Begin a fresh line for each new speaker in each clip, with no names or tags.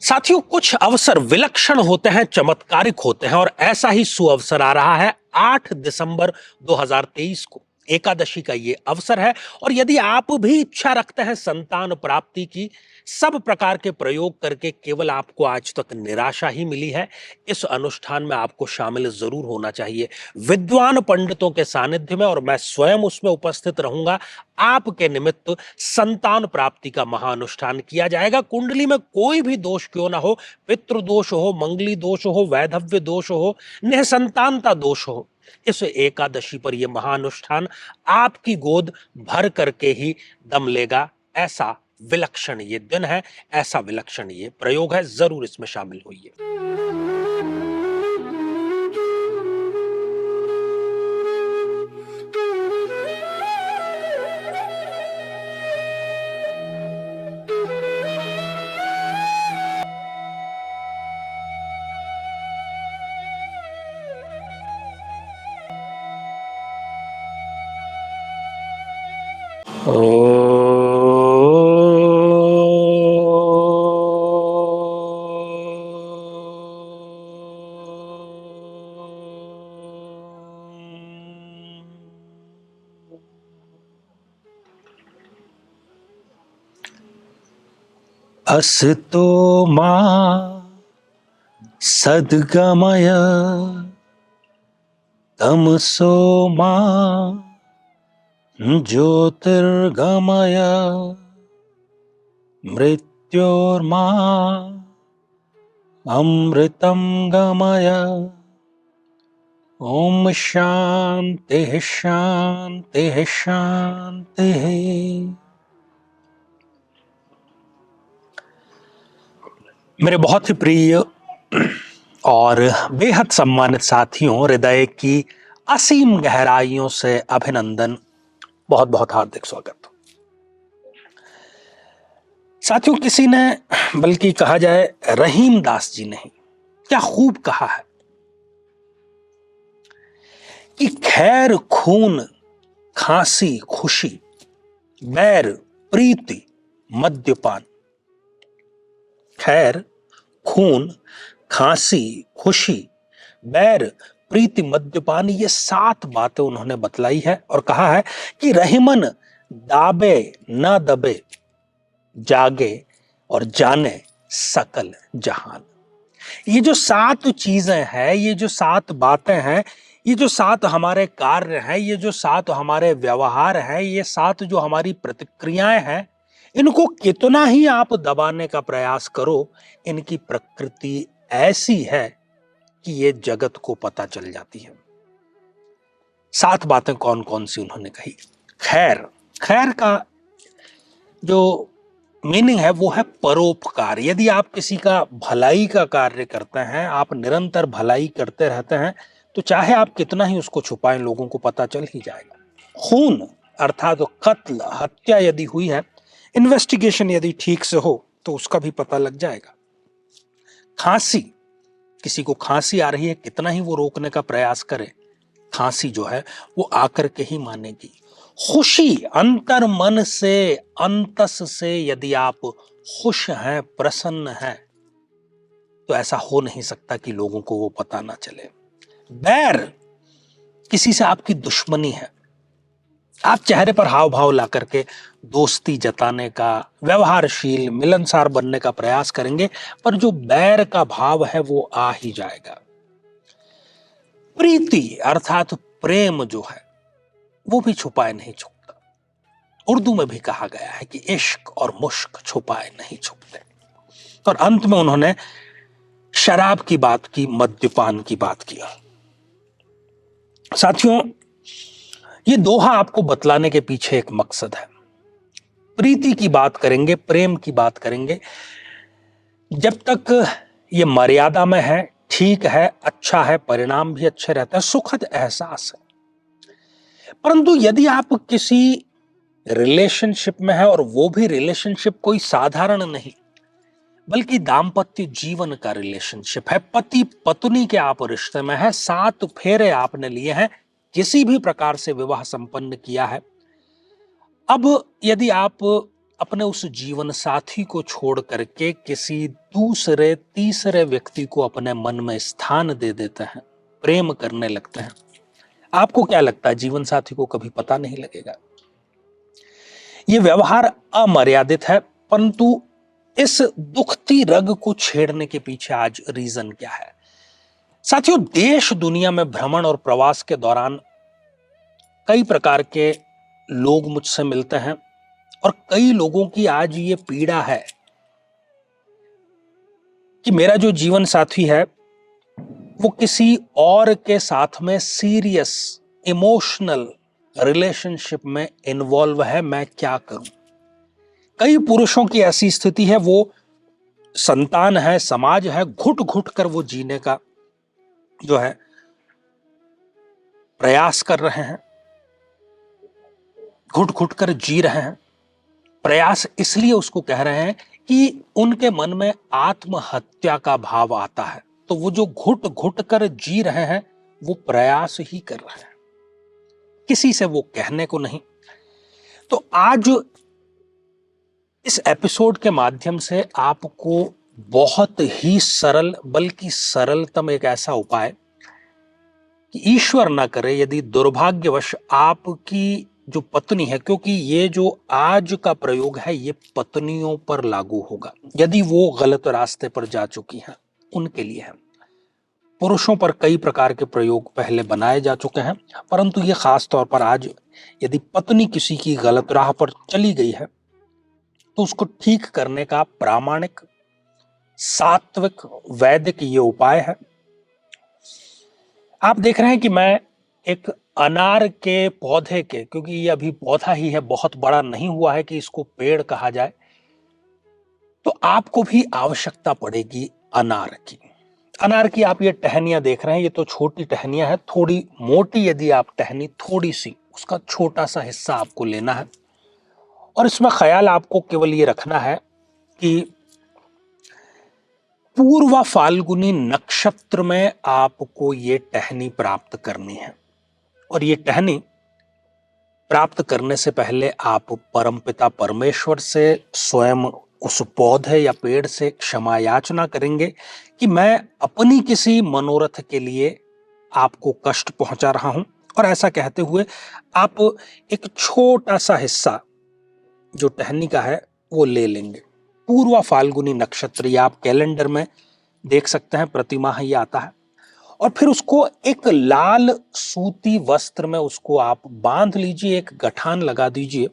साथियों, कुछ अवसर विलक्षण होते हैं, चमत्कारिक होते हैं और ऐसा ही सुअवसर आ रहा है 8 दिसंबर 2023 को। एकादशी का ये अवसर है और यदि आप भी इच्छा रखते हैं संतान प्राप्ति की, सब प्रकार के प्रयोग करके केवल आपको आज तक निराशा ही मिली है, इस अनुष्ठान में आपको शामिल जरूर होना चाहिए। विद्वान पंडितों के सानिध्य में और मैं स्वयं उसमें उपस्थित रहूंगा। आपके निमित्त संतान प्राप्ति का महाअनुष्ठान किया जाएगा। कुंडली में कोई भी दोष क्यों ना हो, पितृ दोष हो, मंगली दोष हो, वैधव्य दोष हो, निसंतानता दोष हो, इस एकादशी पर यह महाअनुष्ठान आपकी गोद भर करके ही दम लेगा। ऐसा विलक्षण ये दिन है, ऐसा विलक्षण ये प्रयोग है, जरूर इसमें शामिल होइए। असतो मा सद्गमय तमसो मा ज्योतिर्गमय मृत्योर्मा अमृतं गमय। ओम शांति शांति शांति। मेरे बहुत ही प्रिय और बेहद सम्मानित साथियों, हृदय की असीम गहराइयों से अभिनंदन, बहुत बहुत हार्दिक स्वागत। साथियों, किसी ने, बल्कि कहा जाए रहीम दास जी ने क्या खूब कहा है कि खैर खून खांसी खुशी, बैर प्रीति मद्यपान। खैर खून खांसी खुशी, बैर प्रीति मद्यपान, ये 7 बातें उन्होंने बतलाई है और कहा है कि रहीमन दाबे न दबे, जागे और जाने सकल जहान। ये जो 7 चीजें हैं, ये जो 7 बातें हैं, ये जो 7 हमारे कार्य हैं, ये जो 7 हमारे व्यवहार हैं, ये 7 जो हमारी प्रतिक्रियाएं हैं, इनको कितना ही आप दबाने का प्रयास करो, इनकी प्रकृति ऐसी है कि ये जगत को पता चल जाती है। 7 बातें कौन कौन सी उन्होंने कही। खैर, खैर का जो मीनिंग है वो है परोपकार। यदि आप किसी का भलाई का कार्य करते हैं, आप निरंतर भलाई करते रहते हैं, तो चाहे आप कितना ही उसको छुपाएं, लोगों को पता चल ही जाएगा। खून अर्थात तो कत्ल, हत्या यदि हुई है, इन्वेस्टिगेशन यदि ठीक से हो तो उसका भी पता लग जाएगा। खांसी, किसी को खांसी आ रही है, कितना ही वो रोकने का प्रयास करे, खांसी जो है वो आकर के ही मानेगी। खुशी, अंतर मन से, अंतस से यदि आप खुश हैं, प्रसन्न हैं, तो ऐसा हो नहीं सकता कि लोगों को वो पता ना चले। बैर, किसी से आपकी दुश्मनी है, आप चेहरे पर हाव भाव ला करके दोस्ती जताने का, व्यवहारशील मिलनसार बनने का प्रयास करेंगे, पर जो बैर का भाव है वो आ ही जाएगा। प्रीति अर्थात प्रेम जो है वो भी छुपाए नहीं छुपता। उर्दू में भी कहा गया है कि इश्क और मुश्क छुपाए नहीं छुपते। और अंत में उन्होंने शराब की बात की, मद्यपान की बात की। साथियों, ये दोहा आपको बतलाने के पीछे एक मकसद है। प्रीति की बात करेंगे, प्रेम की बात करेंगे, जब तक ये मर्यादा में है, ठीक है, अच्छा है, परिणाम भी अच्छे रहते हैं, सुखद एहसास है। परंतु यदि आप किसी रिलेशनशिप में है और वो भी रिलेशनशिप कोई साधारण नहीं, बल्कि दाम्पत्य जीवन का रिलेशनशिप है, पति पत्नी के आप रिश्ते में है, 7 फेरे आपने लिए हैं, किसी भी प्रकार से विवाह संपन्न किया है, अब यदि आप अपने उस जीवन साथी को छोड़ करके किसी दूसरे तीसरे व्यक्ति को अपने मन में स्थान दे देते हैं, प्रेम करने लगते हैं। आपको क्या लगता है, जीवन साथी को कभी पता नहीं लगेगा? यह व्यवहार अमर्यादित है, परंतु इस दुखती रग को छेड़ने के पीछे आज रीजन क्या है? साथियों, देश दुनिया में भ्रमण और प्रवास के दौरान कई प्रकार के लोग मुझसे मिलते हैं और कई लोगों की आज ये पीड़ा है कि मेरा जो जीवन साथी है वो किसी और के साथ में सीरियस इमोशनल रिलेशनशिप में इन्वॉल्व है, मैं क्या करूं? कई पुरुषों की ऐसी स्थिति है, वो संतान है, समाज है, घुट घुट कर वो जीने का जो है प्रयास कर रहे हैं, घुट घुट कर जी रहे हैं। प्रयास इसलिए उसको कह रहे हैं कि उनके मन में आत्महत्या का भाव आता है, तो वो जो घुट घुट कर जी रहे हैं वो प्रयास ही कर रहे हैं, किसी से वो कहने को नहीं। तो आज इस एपिसोड के माध्यम से आपको बहुत ही सरल, बल्कि सरलतम एक ऐसा उपाय कि ईश्वर ना करे यदि दुर्भाग्यवश आपकी जो पत्नी है, क्योंकि ये जो आज का प्रयोग है ये पत्नियों पर लागू होगा, यदि वो गलत रास्ते पर जा चुकी हैं उनके लिए है। पुरुषों पर कई प्रकार के प्रयोग पहले बनाए जा चुके हैं, परंतु ये खास तौर पर आज यदि पत्नी किसी की गलत राह पर चली गई है तो उसको ठीक करने का प्रामाणिक, सात्विक, वैदिक ये उपाय है। आप देख रहे हैं कि मैं एक अनार के पौधे के, क्योंकि ये अभी पौधा ही है, बहुत बड़ा नहीं हुआ है कि इसको पेड़ कहा जाए, तो आपको भी आवश्यकता पड़ेगी अनार की। अनार की आप ये टहनियां देख रहे हैं, ये तो छोटी टहनियां है, थोड़ी मोटी यदि आप टहनी, थोड़ी सी उसका छोटा सा हिस्सा आपको लेना है और इसमें ख्याल आपको केवल ये रखना है कि पूर्व फाल्गुनी नक्षत्र में आपको ये टहनी प्राप्त करनी है। और ये टहनी प्राप्त करने से पहले आप परमपिता परमेश्वर से स्वयं उस पौधे या पेड़ से क्षमा याचना करेंगे कि मैं अपनी किसी मनोरथ के लिए आपको कष्ट पहुंचा रहा हूं, और ऐसा कहते हुए आप एक छोटा सा हिस्सा जो टहनी का है वो ले लेंगे। पूर्व फाल्गुनी नक्षत्र, या आप कैलेंडर में देख सकते हैं प्रतिमाह ये आता है, और फिर उसको एक लाल सूती वस्त्र में उसको आप बांध लीजिए, एक गठान लगा दीजिए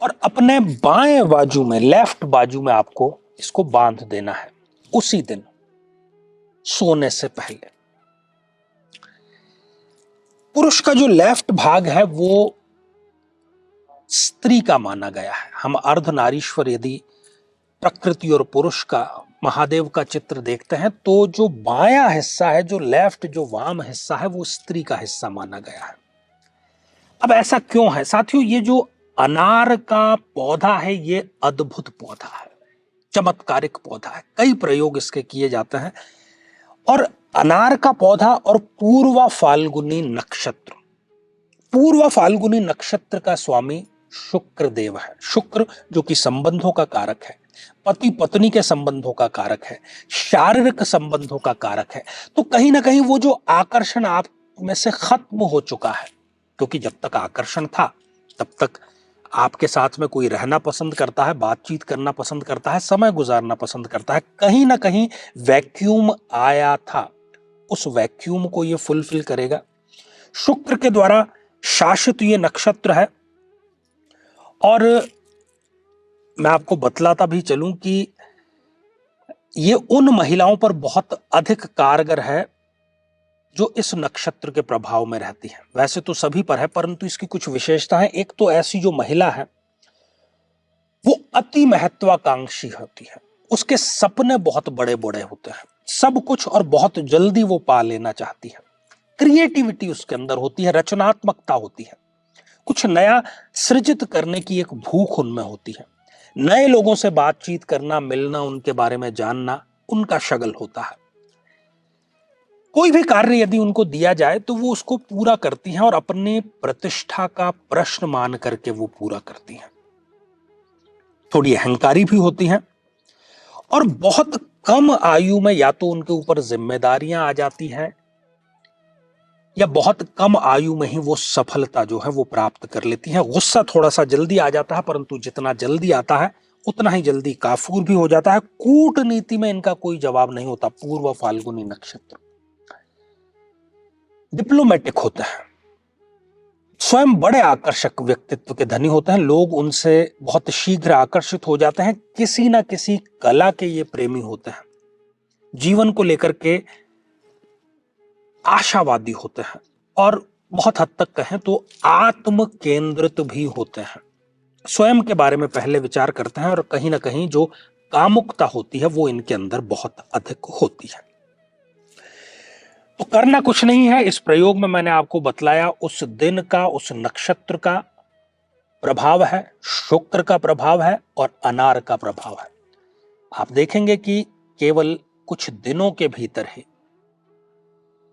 और अपने बाएं बाजू में, लेफ्ट बाजू में आपको इसको बांध देना है उसी दिन सोने से पहले। पुरुष का जो लेफ्ट भाग है वो स्त्री का माना गया है। हम अर्धनारीश्वर यदि प्रकृति और पुरुष का, महादेव का चित्र देखते हैं तो जो बायां हिस्सा है, जो लेफ्ट, जो वाम हिस्सा है, वो स्त्री का हिस्सा माना गया है। अब ऐसा क्यों है साथियों? ये जो अनार का पौधा है ये अद्भुत पौधा है, चमत्कारिक पौधा है, कई प्रयोग इसके किए जाते हैं। और अनार का पौधा और पूर्व फाल्गुनी नक्षत्र, पूर्व फाल्गुनी नक्षत्र का स्वामी शुक्र देव है। शुक्र जो कि संबंधों का कारक है, पति पत्नी के संबंधों का कारक है, शारीरिक संबंधों का कारक है। तो कहीं ना कहीं वो जो आकर्षण आप में से खत्म हो चुका है, क्योंकि जब तक आकर्षण था तब तक आपके साथ में कोई रहना पसंद करता है, बातचीत करना पसंद करता है, समय गुजारना पसंद करता है। कहीं ना कहीं वैक्यूम आया था, उस वैक्यूम को ये फुलफिल करेगा। शुक्र के द्वारा शासित ये नक्षत्र है। और मैं आपको बतलाता भी चलूं कि ये उन महिलाओं पर बहुत अधिक कारगर है जो इस नक्षत्र के प्रभाव में रहती है। वैसे तो सभी पर है, परंतु इसकी कुछ विशेषताएं। एक तो ऐसी जो महिला है वो अति महत्वाकांक्षी होती है, उसके सपने बहुत बड़े बड़े होते हैं, सब कुछ और बहुत जल्दी वो पा लेना चाहती है। क्रिएटिविटी उसके अंदर होती है, रचनात्मकता होती है, कुछ नया सृजित करने की एक भूख उनमें होती है। नए लोगों से बातचीत करना, मिलना, उनके बारे में जानना उनका शगल होता है। कोई भी कार्य यदि उनको दिया जाए तो वो उसको पूरा करती हैं और अपने प्रतिष्ठा का प्रश्न मान करके वो पूरा करती हैं। थोड़ी अहंकारी भी होती हैं और बहुत कम आयु में या तो उनके ऊपर जिम्मेदारियां आ जाती हैं या बहुत कम आयु में ही वो सफलता जो है वो प्राप्त कर लेती हैं। गुस्सा थोड़ा सा जल्दी आ जाता है, परंतु जितना जल्दी आता है उतना ही जल्दी काफूर भी हो जाता है। कूटनीति में इनका कोई जवाब नहीं होता। पूर्व फाल्गुनी नक्षत्र डिप्लोमेटिक होते हैं, स्वयं बड़े आकर्षक व्यक्तित्व के धनी होते हैं। लोग उनसे बहुत शीघ्र आकर्षित हो जाते हैं। किसी ना किसी कला के ये प्रेमी होते हैं। जीवन को लेकर के आशावादी होते हैं और बहुत हद तक कहें तो आत्म केंद्रित भी होते हैं। स्वयं के बारे में पहले विचार करते हैं और कहीं ना कहीं जो कामुकता होती है वो इनके अंदर बहुत अधिक होती है। तो करना कुछ नहीं है। इस प्रयोग में मैंने आपको बतलाया उस दिन का, उस नक्षत्र का प्रभाव है, शुक्र का प्रभाव है और अनार का प्रभाव है। आप देखेंगे कि केवल कुछ दिनों के भीतर ही,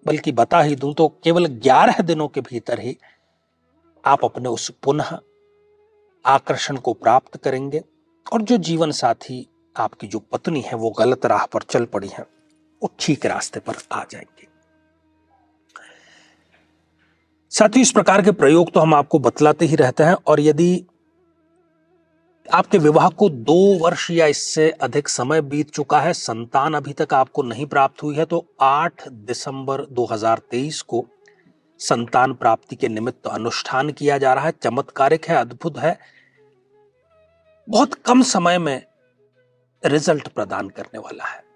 बल्कि बता ही दूं तो केवल 11 दिनों के भीतर ही आप अपने उस पुनः आकर्षण को प्राप्त करेंगे और जो जीवन साथी आपकी जो पत्नी है वो गलत राह पर चल पड़ी है वो ठीक रास्ते पर आ जाएंगे। साथियों, इस प्रकार के प्रयोग तो हम आपको बतलाते ही रहते हैं और यदि आपके विवाह को 2 वर्ष या इससे अधिक समय बीत चुका है, संतान अभी तक आपको नहीं प्राप्त हुई है, तो 8 दिसंबर 2023 को संतान प्राप्ति के निमित्त अनुष्ठान किया जा रहा है। चमत्कारिक है, अद्भुत है, बहुत कम समय में रिजल्ट प्रदान करने वाला है।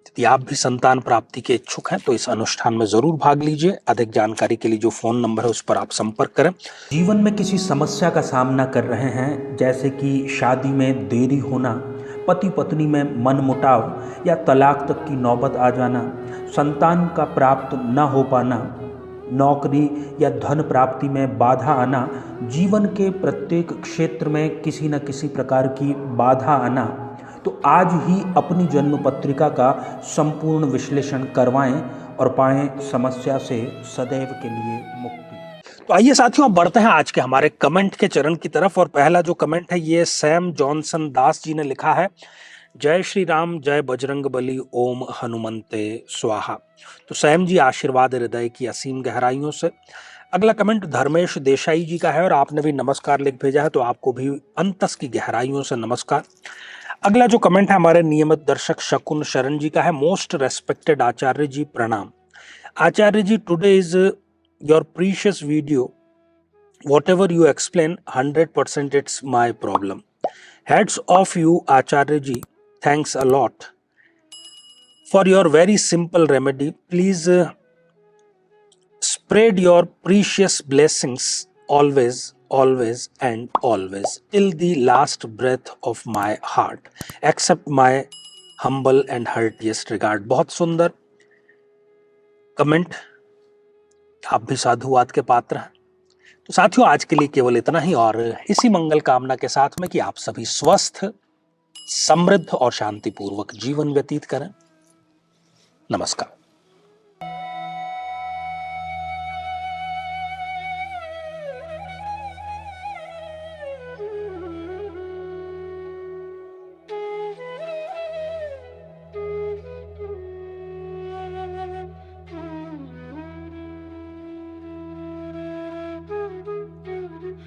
यदि आप भी संतान प्राप्ति के इच्छुक हैं तो इस अनुष्ठान में जरूर भाग लीजिए। अधिक जानकारी के लिए जो फोन नंबर है उस पर आप संपर्क करें।
जीवन में किसी समस्या का सामना कर रहे हैं, जैसे कि शादी में देरी होना, पति पत्नी में मनमुटाव या तलाक तक की नौबत आ जाना, संतान का प्राप्त न हो पाना, नौकरी या धन प्राप्ति में बाधा आना, जीवन के प्रत्येक क्षेत्र में किसी न किसी प्रकार की बाधा आना, तो आज ही अपनी जन्म पत्रिका का संपूर्ण विश्लेषण करवाएं और पाएं समस्या से सदैव के लिए मुक्ति।
तो आइए साथियों, अब बढ़ते हैं आज के हमारे कमेंट के चरण की तरफ। और पहला जो कमेंट है ये सैम जॉनसन दास जी ने लिखा है, जय श्री राम, जय बजरंग बली, ओम हनुमंते स्वाहा। तो सैम जी, आशीर्वाद हृदय की असीम गहराइयों से। अगला कमेंट धर्मेश देसाई जी का है और आपने भी नमस्कार लिख भेजा है, तो आपको भी अंतस की गहराइयों से नमस्कार। अगला जो कमेंट है हमारे नियमित दर्शक शकुन शरण जी का है, मोस्ट रेस्पेक्टेड आचार्य जी प्रणाम। Acharya ji, today is your precious video, whatever you explain 100% it's my problem. Hats off you Acharya ji, thanks a lot for your very simple remedy. Please spread your precious blessings always, always and always till the last breath of my heart. Accept my humble and heartiest regard. बहुत सुंदर comment, आप भी साधुवाद के पात्र हैं। तो साथियों, आज के लिए केवल इतना ही और इसी मंगल कामना के साथ में कि आप सभी स्वस्थ, समृद्ध और शांतिपूर्वक जीवन व्यतीत करें। नमस्कार।